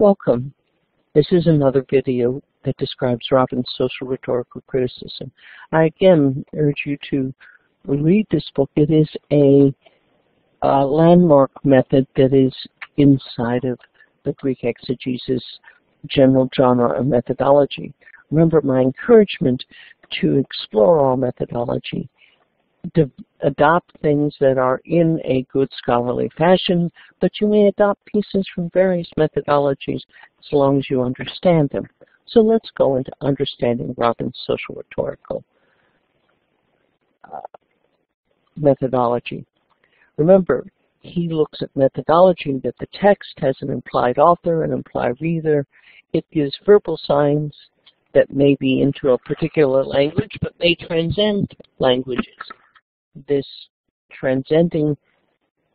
Welcome. This is another video that describes Robbins Socio-Rhetorical criticism. I again urge you to read this book. It is a landmark method that is inside of the Greek Exegesis general genre of methodology. Remember my encouragement to explore all methodology, to adopt things that are in a good scholarly fashion, but you may adopt pieces from various methodologies as long as you understand them. So let's go into understanding Robbins Socio-Rhetorical methodology. Remember, he looks at methodology that the text has an implied author, an implied reader. It gives verbal signs that may be into a particular language, but may transcend languages. This transcending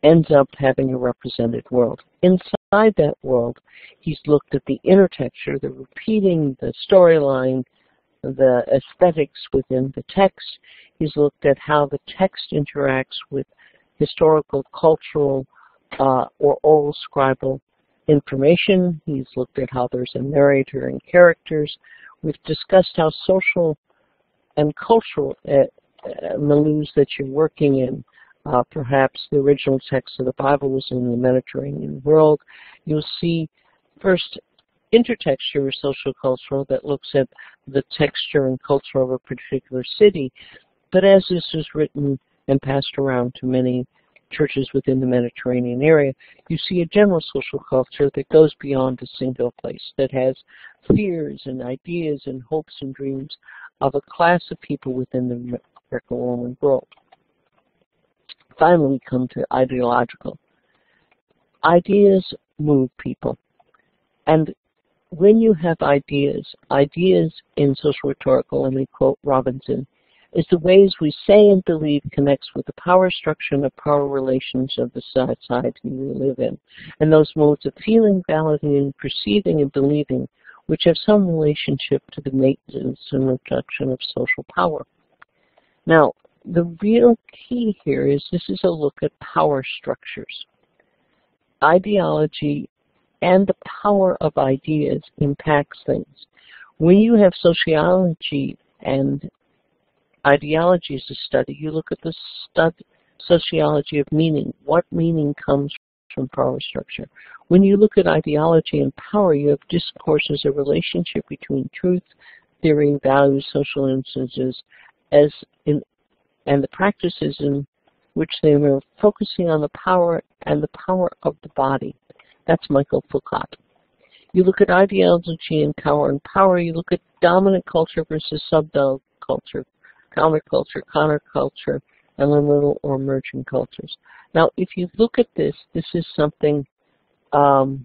ends up having a represented world. Inside that world, he's looked at the intertexture, the repeating, the storyline, the aesthetics within the text. He's looked at how the text interacts with historical, cultural, or oral scribal information. He's looked at how there's a narrator and characters. We've discussed how social and cultural milieus that you're working in. Perhaps the original text of the Bible was in the Mediterranean world. You'll see first intertexture or social-cultural that looks at the texture and culture of a particular city. But as this is written and passed around to many churches within the Mediterranean area, you see a general social culture that goes beyond a single place, that has fears and ideas and hopes and dreams of a class of people within the Greco-Roman world. Finally, we come to ideological. Ideas move people. And when you have ideas in Socio-Rhetorical, let me quote Robbins Inner, is the ways we say and believe connects with the power structure and the power relations of the society we live in, and those modes of feeling, validating, perceiving, and believing, which have some relationship to the maintenance and reduction of social power. Now, the real key here is this is a look at power structures. Ideology and the power of ideas impacts things. When you have sociology and ideology as a study, you look at the sociology of meaning. What meaning comes from power structure? When you look at ideology and power, you have discourse as a relationship between truth, theory, values, social instances, and the practices in which they were focusing on the power and the power of the body. That's Michael Foucault. You look at ideology and power, you look at dominant culture versus subdominant culture, counterculture, and liminal or emerging cultures. Now, if you look at this, this is something that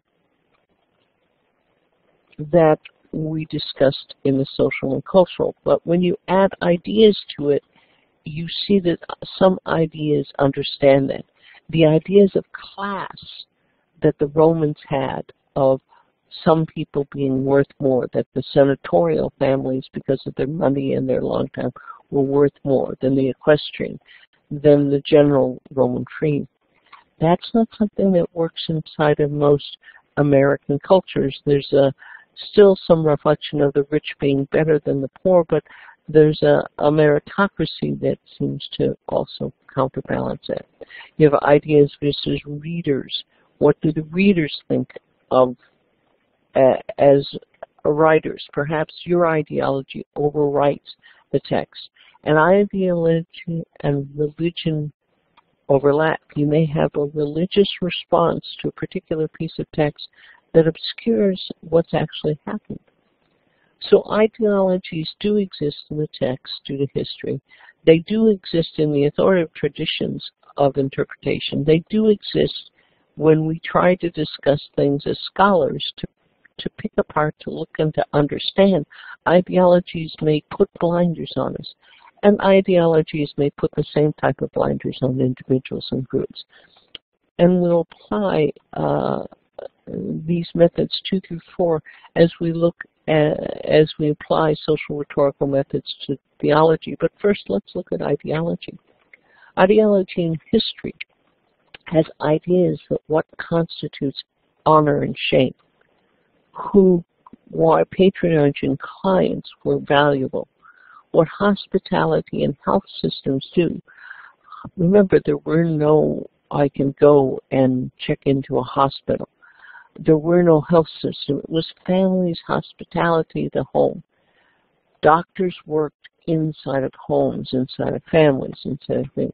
we discussed in the social and cultural. But when you add ideas to it, you see that some ideas understand that. The ideas of class that the Romans had, of some people being worth more, that the senatorial families, because of their money and their long time, were worth more than the equestrian, than the general Roman tree. That's not something that works inside of most American cultures. There's still some reflection of the rich being better than the poor, but there's a meritocracy that seems to also counterbalance it. You have ideas versus readers. What do the readers think of as writers? Perhaps your ideology overwrites the text. And ideology and religion overlap. You may have a religious response to a particular piece of text that obscures what's actually happened. So ideologies do exist in the text due to history. They do exist in the authoritative traditions of interpretation. They do exist when we try to discuss things as scholars, to pick apart, to look and to understand. Ideologies may put blinders on us, and ideologies may put the same type of blinders on individuals and groups. And we'll apply these methods 2 through 4 as we apply social rhetorical methods to theology. But first, let's look at ideology. Ideology in history has ideas that what constitutes honor and shame. why patronage and clients were valuable, what hospitality and health systems do. Remember, there were no, I can go and check into a hospital. There were no health system. It was families, hospitality, the home. Doctors worked inside of homes, inside of families, inside of things.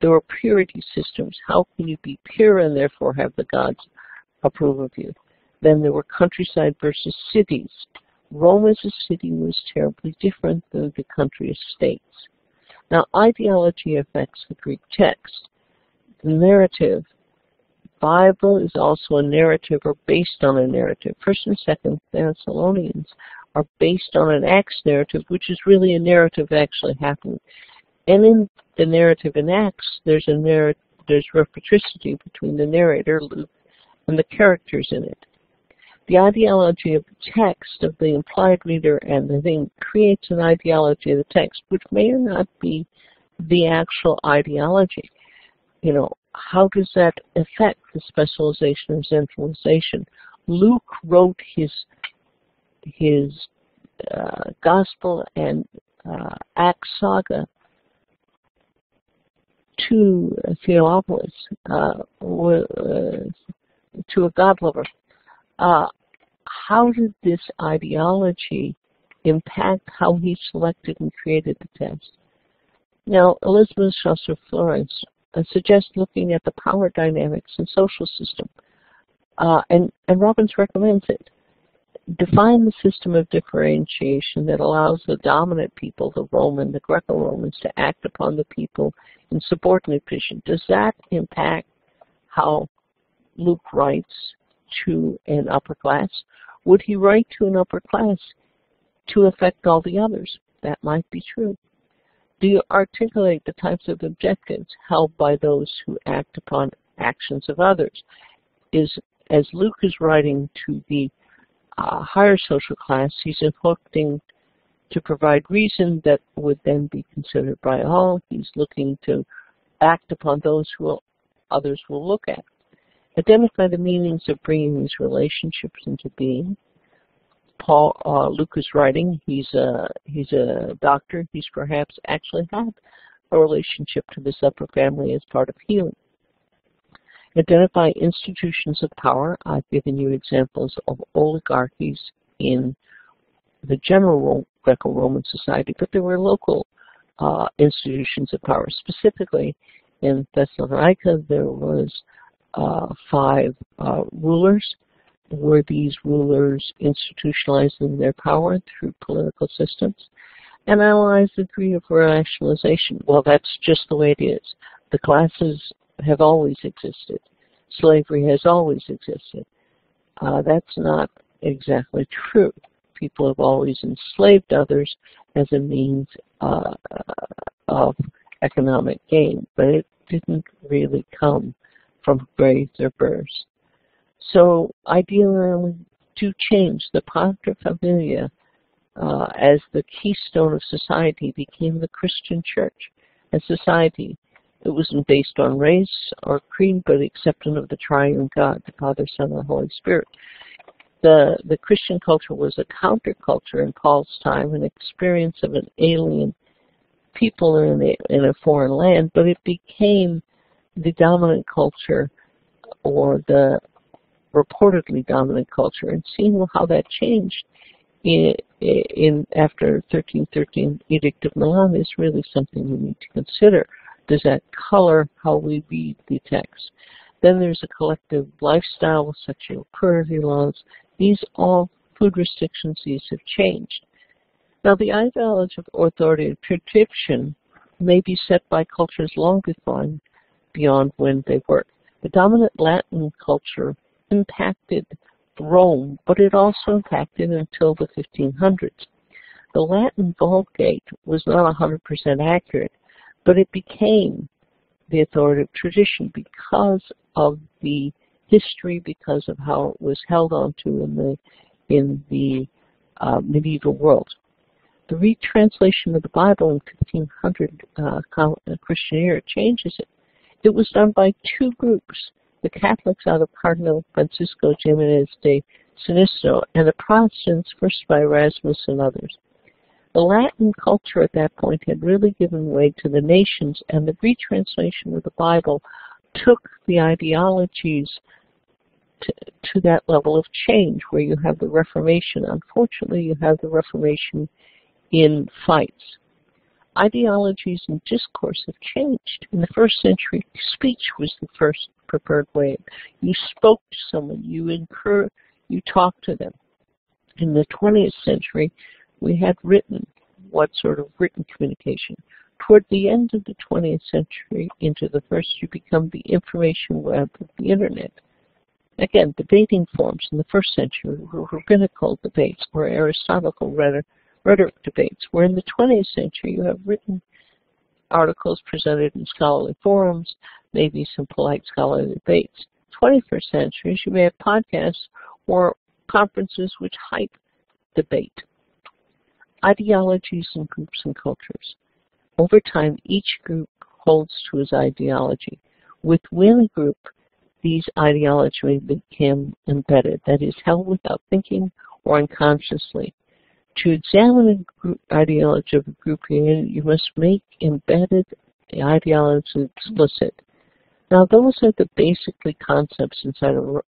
There were purity systems. How can you be pure and therefore have the gods approve of you? Then there were countryside versus cities. Rome as a city was terribly different than the country estates. Now, ideology affects the Greek text. The narrative, Bible is also a narrative or based on a narrative. First and Second Thessalonians are based on an Acts narrative, which is really a narrative actually happening. And in the narrative in Acts, there's reciprocity between the narrator, Luke, and the characters in it. The ideology of the text, of the implied reader and the thing, creates an ideology of the text, which may or not be the actual ideology. You know, how does that affect the specialization or centralization? Luke wrote his Gospel and Acts saga to Theophilus, to a God lover. How did this ideology impact how he selected and created the text? Now, Elizabeth Schasser Florence suggests looking at the power dynamics and social system, and Robbins recommends it. Define the system of differentiation that allows the dominant people, the Roman, the Greco-Romans, to act upon the people in subordinate position. Does that impact how Luke writes to an upper class? Would he write to an upper class to affect all the others? That might be true. Do you articulate the types of objectives held by those who act upon actions of others? As Luke is writing to the higher social class, he's inflecting to provide reason that would then be considered by all. He's looking to act upon those who others will look at. Identify the meanings of bringing these relationships into being. Luke is writing. He's a doctor. He's perhaps actually had a relationship to this upper family as part of healing. Identify institutions of power. I've given you examples of oligarchies in the general Greco-Roman society, but there were local institutions of power. Specifically, in Thessalonica, there was 5 rulers. Were these rulers institutionalizing their power through political systems? And analyze the degree of rationalization. Well, that's just the way it is. The classes have always existed. Slavery has always existed. That's not exactly true. People have always enslaved others as a means of economic gain, but it didn't really come from graves or births. So ideally, to change, the Pater Familia as the keystone of society became the Christian church. As society, it wasn't based on race or creed, but acceptance of the triune God, the Father, Son, and Holy Spirit. The Christian culture was a counterculture in Paul's time, an experience of an alien people in a foreign land, but it became the dominant culture, or the reportedly dominant culture, and seeing how that changed after 1313 Edict of Milan is really something we need to consider. Does that color how we read the text? Then there's a collective lifestyle with sexual purity laws. These all food restrictions, these have changed. Now, the ideology of authoritative tradition may be set by cultures long beyond when they were. The dominant Latin culture impacted Rome, but it also impacted until the 1500s. The Latin Vulgate was not 100% accurate, but it became the authoritative tradition because of the history, because of how it was held onto in the medieval world. The retranslation of the Bible in 1500 Christian era changes it. It was done by 2 groups. The Catholics out of Cardinal Francisco Jimenez de Sinister, and the Protestants, first by Erasmus and others. The Latin culture at that point had really given way to the nations, and the retranslation of the Bible took the ideologies to that level of change where you have the Reformation. Unfortunately, you have the Reformation in fights. Ideologies and discourse have changed. In the first century, speech was the first preferred way. You spoke to someone, you talked to them. In the 20th century, we had written, what sort of written communication. Toward the end of the 20th century, into the first, you become the information web of the Internet. Again, debating forms in the first century were rabbinical debates or Aristotelical rhetoric debates, where in the 20th century you have written articles presented in scholarly forums, maybe some polite scholarly debates. 21st century, you may have podcasts or conferences which hype debate. Ideologies in groups and cultures. Over time, each group holds to its ideology. Within a group, these ideologies became embedded, that is, held without thinking or unconsciously. To examine a group ideology of a group you must make embedded ideology explicit. Now, those are the basically concepts inside of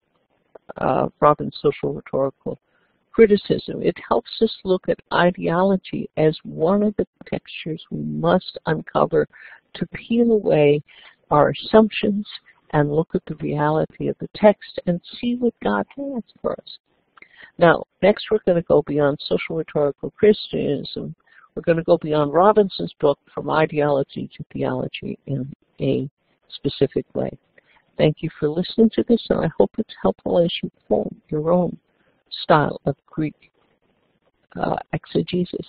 Robbins Socio-Rhetorical criticism. It helps us look at ideology as one of the textures we must uncover to peel away our assumptions and look at the reality of the text and see what God has for us. Now, next we're going to go beyond social rhetorical Christianism. We're going to go beyond Robinson's book, From Ideology to Theology, in a specific way. Thank you for listening to this, and I hope it's helpful as you form your own style of Greek exegesis.